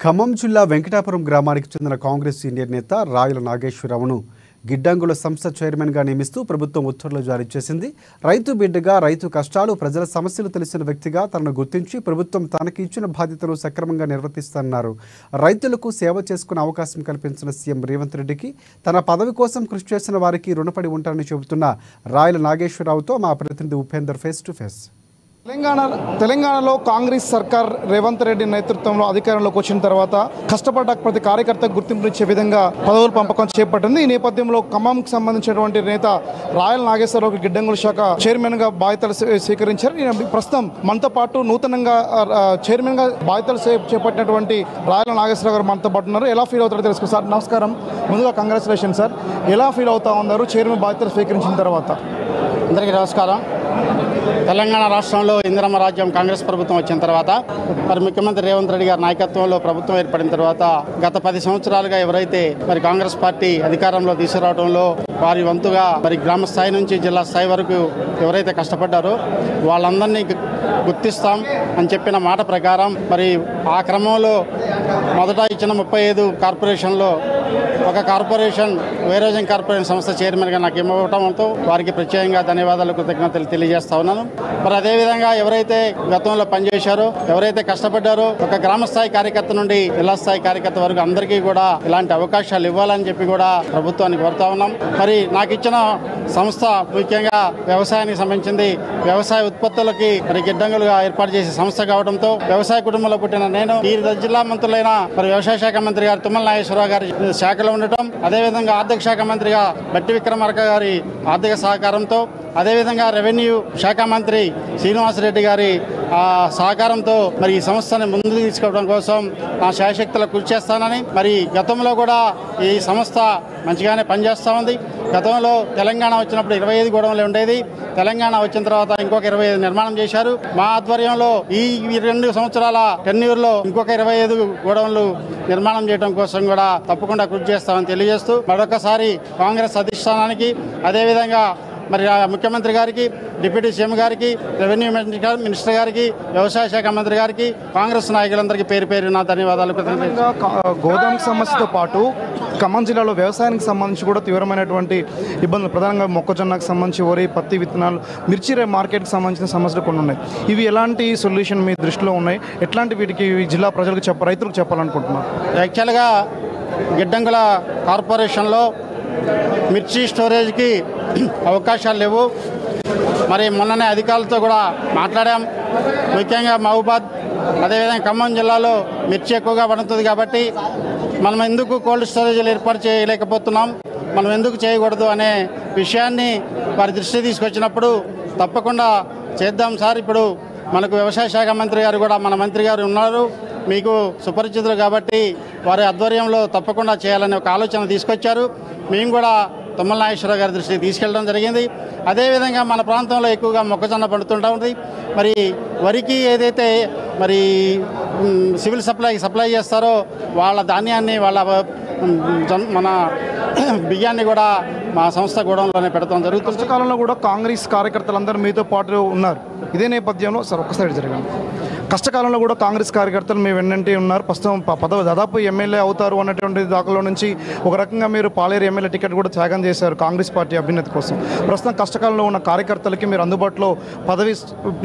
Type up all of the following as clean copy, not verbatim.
ఖమ్మం జిల్లా వెంకటాపురం గ్రామానికి చెందిన కాంగ్రెస్ సీనియర్ నేత రాయల నాగేశ్వరరావును గిడ్డంగుల సంస్థ చైర్మన్గా నియమిస్తూ ప్రభుత్వం ఉత్తర్వులు జారీ చేసింది. రైతు బిడ్డగా, రైతు కష్టాలు, ప్రజల సమస్యలు తెలిసిన వ్యక్తిగా తనను గుర్తించి ప్రభుత్వం తనకి ఇచ్చిన బాధ్యతను సక్రమంగా నిర్వర్తిస్తున్నారు. రైతులకు సేవ చేసుకునే అవకాశం కల్పించిన సీఎం రేవంత్ రెడ్డికి, తన పదవి కోసం కృషి చేసిన వారికి రుణపడి ఉంటారని చెబుతున్న రాయల నాగేశ్వరరావుతో మా ప్రతినిధి ఉపేందర్ ఫేస్ టు ఫేస్. తెలంగాణలో కాంగ్రెస్ సర్కార్ రేవంత్ రెడ్డి నేతృత్వంలో అధికారంలోకి వచ్చిన తర్వాత కష్టపడ్డ ప్రతి కార్యకర్తకు గుర్తింపునిచ్చే విధంగా పదవుల పంపకం చేపట్టింది. ఈ నేపథ్యంలో ఖమ్మంకి సంబంధించినటువంటి నేత రాయల నాగేశ్వరరావుకి గిడ్డంగుల శాఖ చైర్మన్ గా బాధ్యతలు స్వీకరించారు. ప్రస్తుతం మనతో పాటు నూతనంగా చైర్మన్ గా బాధ్యతలు చేపట్టినటువంటి రాయల నాగేశ్వరరావు గారు మనతో పాటు ఉన్నారు. ఎలా ఫీల్ అవుతారో తెలుసుకో సార్. నమస్కారం, ముందుగా కంగ్రాచులేషన్ సార్. ఎలా ఫీల్ అవుతా ఉన్నారు చైర్మన్ బాధ్యతలు స్వీకరించిన తర్వాత? అందరికీ నమస్కారం. తెలంగాణ రాష్ట్రంలో ఇందిరమ్మ రాజ్యం కాంగ్రెస్ ప్రభుత్వం వచ్చిన తర్వాత మరి ముఖ్యమంత్రి రేవంత్ రెడ్డి గారి నాయకత్వంలో ప్రభుత్వం ఏర్పడిన తర్వాత గత 10 సంవత్సరాలుగా ఎవరైతే మరి కాంగ్రెస్ పార్టీ అధికారంలో తీసుకురావడంలో వారి వంతుగా మరి గ్రామ స్థాయి నుంచి జిల్లా స్థాయి వరకు ఎవరైతే కష్టపడ్డారో వాళ్ళందరినీ గుర్తిస్తాం అని చెప్పిన మాట ప్రకారం మరి ఆ క్రమంలో మొదట ఇచ్చిన 35 కార్పొరేషన్లో ఒక కార్పొరేషన్ వైరోజన్ కార్పొరేషన్ సంస్థ చైర్మన్గా నాకు ఇవ్వడంతో వారికి ప్రత్యేకంగా ధన్యవాదాలు, కృతజ్ఞతలు తెలియజేస్తా ఉన్నాను. మరి అదేవిధంగా ఎవరైతే గతంలో పనిచేశారో, ఎవరైతే కష్టపడ్డారో ఒక గ్రామ స్థాయి కార్యకర్త నుండి జిల్లా స్థాయి కార్యకర్త వరకు అందరికీ కూడా ఇలాంటి అవకాశాలు ఇవ్వాలని చెప్పి కూడా ప్రభుత్వానికి కోరుతా ఉన్నాం. మరి నాకు ఇచ్చిన సంస్థ ముఖ్యంగా వ్యవసాయానికి సంబంధించింది. వ్యవసాయ ఉత్పత్తులకి మరి గిడ్డంగులుగా ఏర్పాటు చేసే సంస్థ కావడంతో వ్యవసాయ కుటుంబంలో పుట్టిన నేను ఈ జిల్లా మంత్రులైన మరి వ్యవసాయ శాఖ మంత్రి గారు తుమ్మల నాగేశ్వరరావు గారి శాఖలో ఉండటం, అదేవిధంగా ఆర్థిక శాఖ మంత్రిగా బట్టి విక్రమార్క గారి ఆర్థిక సహకారంతో, అదేవిధంగా రెవెన్యూ శాఖ మంత్రి శ్రీనివాసరెడ్డి గారి సహకారంతో మరి ఈ సంస్థని ముందుకు తీసుకోవడం కోసం నా శాయశక్తుల కృషి చేస్తానని, మరి గతంలో కూడా ఈ సంస్థ మంచిగానే పనిచేస్తూ ఉంది. గతంలో తెలంగాణ వచ్చినప్పుడు 25 గోడౌన్లు ఉండేది. తెలంగాణ వచ్చిన తర్వాత ఇంకొక 25 నిర్మాణం చేశారు. మా ఆధ్వర్యంలో ఈ 2 సంవత్సరాల టెన్యూర్లో ఇంకొక 25 గోడౌన్లు నిర్మాణం చేయడం కోసం కూడా తప్పకుండా కృషి చేస్తామని తెలియజేస్తూ మరొకసారి కాంగ్రెస్ అధిష్టానానికి, అదేవిధంగా మరి ముఖ్యమంత్రి గారికి, డిప్యూటీ సీఎం గారికి, రెవెన్యూ మినిస్టర్ గారికి, వ్యవసాయ శాఖ మంత్రి గారికి, కాంగ్రెస్ నాయకులందరికీ పేరు పేరు నా ధన్యవాదాలు. గోదాం సమస్యతో పాటు ఖమ్మం జిల్లాలో వ్యవసాయానికి సంబంధించి కూడా తీవ్రమైనటువంటి ఇబ్బందులు, ప్రధానంగా మొక్కజొన్నకు సంబంధించి వరి, పత్తి విత్తనాలు, మిర్చి మార్కెట్కి సంబంధించిన సమస్యలు కొన్ని ఉన్నాయి. ఇవి ఎలాంటి సొల్యూషన్ మీ దృష్టిలో ఉన్నాయి? ఎట్లాంటి వీటికి జిల్లా ప్రజలకు రైతులకు చెప్పాలనుకుంటున్నారు? యాక్చువల్గా గిడ్డంగుల కార్పొరేషన్లో మిర్చి స్టోరేజ్కి అవకాశాలు లేవు. మరి మొన్ననే అధికారులతో కూడా మాట్లాడాం. ముఖ్యంగా మహబూబాద్, అదేవిధంగా ఖమ్మం జిల్లాలో మిర్చి ఎక్కువగా పండుతుంది కాబట్టి మనం ఎందుకు కోల్డ్ స్టోరేజీలు ఏర్పాటు చేయలేకపోతున్నాం, మనం ఎందుకు చేయకూడదు అనే విషయాన్ని వారి దృష్టి తీసుకొచ్చినప్పుడు తప్పకుండా చేద్దాం సార్. ఇప్పుడు మనకు వ్యవసాయ శాఖ మంత్రి గారు కూడా, మన మంత్రి గారు ఉన్నారు, మీకు సుపరిచితులు కాబట్టి వారి ఆధ్వర్యంలో తప్పకుండా చేయాలనే ఒక ఆలోచన తీసుకొచ్చారు. మేము కూడా తుమ్మల నాగేశ్వరరావు గారి దృష్టికి తీసుకెళ్ళడం జరిగింది. అదేవిధంగా మన ప్రాంతంలో ఎక్కువగా మొక్కజొన్న పండుతుంటా ఉంది. మరి వరికి ఏదైతే మరి సివిల్ సప్లై చేస్తారో వాళ్ళ ధాన్యాన్ని, వాళ్ళ మన బియ్యాన్ని కూడా మా సంస్థ గోడంలోనే పెడతాం జరుగుతుంది. కష్టకాలంలో కూడా కాంగ్రెస్ కార్యకర్తలందరూ మీతో పాటు ఉన్నారు. ఇదే నేపథ్యంలో సార్ ఒక్కసారి జరగండి. కష్టకాలంలో కూడా కాంగ్రెస్ కార్యకర్తలు మీ వెన్నంటే ఉన్నారు. ప్రస్తుతం పదవి దాదాపు ఎమ్మెల్యే అవుతారు అన్నటువంటి దాఖలో నుంచి ఒక రకంగా మీరు పాలేరు ఎమ్మెల్యే టికెట్ కూడా త్యాగం చేశారు కాంగ్రెస్ పార్టీ అభ్యున్నతి కోసం. ప్రస్తుతం కష్టకాలంలో ఉన్న కార్యకర్తలకి మీరు అందుబాటులో పదవి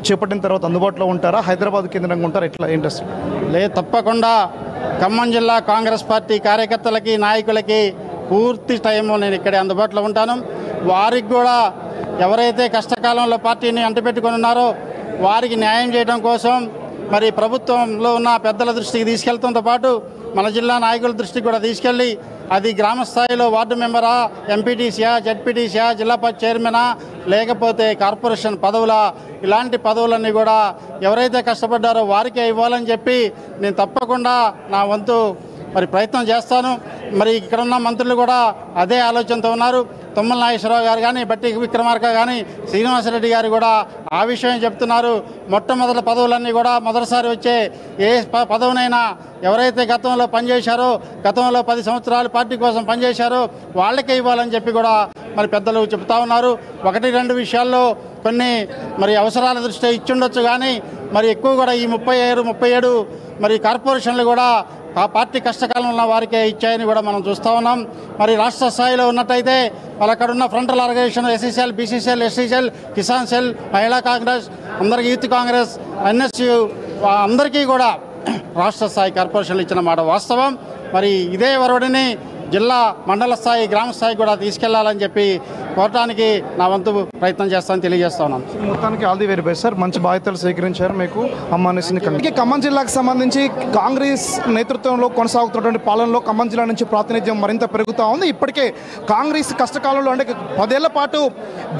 చేపట్టిన తర్వాత అందుబాటులో ఉంటారా? హైదరాబాద్ కేంద్రంగా ఉంటారా? ఎట్లా ఏంటి అసలు? లేదు, తప్పకుండా ఖమ్మం జిల్లా కాంగ్రెస్ పార్టీ కార్యకర్తలకి, నాయకులకి పూర్తి టైంలో నేను ఇక్కడే అందుబాటులో ఉంటాను. వారికి కూడా ఎవరైతే కష్టకాలంలో పార్టీని అంటిపెట్టుకుని ఉన్నారో వారికి న్యాయం చేయడం కోసం మరి ప్రభుత్వంలో ఉన్న పెద్దల దృష్టికి తీసుకెళ్లడంతో పాటు మన జిల్లా నాయకుల దృష్టికి కూడా తీసుకెళ్ళి, అది గ్రామ స్థాయిలో వార్డు మెంబరా, ఎంపీటీసీయా, జెడ్పీటీసీయా, జిల్లా పరిషత్ చైర్మనా, లేకపోతే కార్పొరేషన్ పదవులా, ఇలాంటి పదవులన్నీ కూడా ఎవరైతే కష్టపడ్డారో వారికే ఇవ్వాలని చెప్పి నేను తప్పకుండా నా వంతు మరి ప్రయత్నం చేస్తాను. మరి ఇక్కడ ఉన్న మంత్రులు కూడా అదే ఆలోచనతో ఉన్నారు. తుమ్మల నాగేశ్వరరావు గారు కానీ, బట్టి విక్రమార్క కానీ, శ్రీనివాసరెడ్డి గారు కూడా ఆ విషయం చెప్తున్నారు. మొట్టమొదటి పదవులన్నీ కూడా మొదటిసారి వచ్చే ఏ పదవినైనా ఎవరైతే గతంలో పనిచేశారో, గతంలో 10 సంవత్సరాలు పార్టీ కోసం పనిచేశారో వాళ్ళకే ఇవ్వాలని చెప్పి కూడా మరి పెద్దలు చెప్తా ఉన్నారు. 1-2 విషయాల్లో కొన్ని మరి అవసరాల దృష్ట్యా ఇచ్చుండొచ్చు, కానీ మరి ఎక్కువ కూడా ఈ 37 మరి కార్పొరేషన్లు కూడా ఆ పార్టీ కష్టకాలంలో ఉన్న వారికే ఇచ్చాయని కూడా మనం చూస్తూ ఉన్నాం. మరి రాష్ట్ర స్థాయిలో ఉన్నట్టయితే వాళ్ళు అక్కడ ఉన్న frontal organisation SCCL, BCCL, SCCL, Kisan cell, Mahila Congress, అందరికీ యూత్ కాంగ్రెస్, ఎన్ఎస్యు అందరికీ కూడా రాష్ట్ర స్థాయి కార్పొరేషన్లు ఇచ్చిన మాట వాస్తవం. మరి ఇదే వరవడిని జిల్లా, మండల స్థాయి, గ్రామ స్థాయి కూడా తీసుకెళ్లాలని చెప్పి కోరటానికి నా వంతు ప్రయత్నం చేస్తానని తెలియజేస్తా ఉన్నాను. మొత్తానికి all the very best sir, మంచి బాధ్యతలు స్వీకరించారు. మీకు అమ్మానేసి ఖమ్మం జిల్లాకు సంబంధించి కాంగ్రెస్ నేతృత్వంలో కొనసాగుతున్నటువంటి పాలనలో ఖమ్మం జిల్లా నుంచి ప్రాతినిధ్యం మరింత పెరుగుతూ ఉంది. ఇప్పటికే కాంగ్రెస్ కష్టకాలంలో అంటే 10 ఏళ్ల పాటు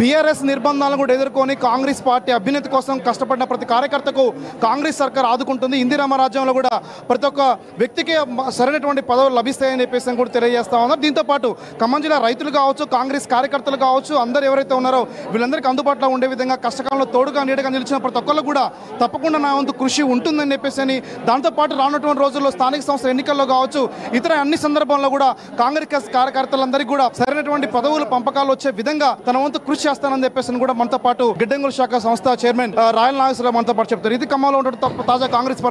బీఆర్ఎస్ నిర్బంధాలను కూడా ఎదుర్కొని కాంగ్రెస్ పార్టీ అభ్యున్నతి కోసం కష్టపడిన ప్రతి కార్యకర్తకు కాంగ్రెస్ సర్కార్ ఆదుకుంటుంది. ఇందిరమ్మ రాజ్యంలో కూడా ప్రతి ఒక్క వ్యక్తికి సరైనటువంటి పదవులు లభిస్తాయని చెప్పేసి కూడా తెలియజేస్తా ఉన్నారు. దీంతో పాటు ఖమ్మం జిల్లా రైతులు కావచ్చు, కాంగ్రెస్ కార్యకర్తలు కావచ్చు, అందరూ ఎవరైతే ఉన్నారో వీళ్ళందరికీ అందుబాటులో ఉండే విధంగా కష్టకాలంలో తోడుగా నీడగా నిలిచిన ప్రతి ఒక్కళ్ళు కూడా తప్పకుండా నా వంతు కృషి ఉంటుందని చెప్పేసి అని, దాంతోపాటు రానున్నటువంటి రోజుల్లో స్థానిక సంస్థల ఎన్నికల్లో కావచ్చు, ఇతర అన్ని సందర్భాల్లో కూడా కాంగ్రెస్ కార్యకర్తలందరికీ కూడా సరైనటువంటి పదవులు పంపకాలు వచ్చే విధంగా తన వంతు కృషి చేస్తానని చెప్పేసి కూడా మనతో పాటు గిడ్డంగుల శాఖ సంస్థ చైర్మన్ రాయల నాగేశ్వరరావు మనతో పాటు చెప్తారు. ఇది ఖమ్మంలో ఉన్నటువంటి తాజా కాంగ్రెస్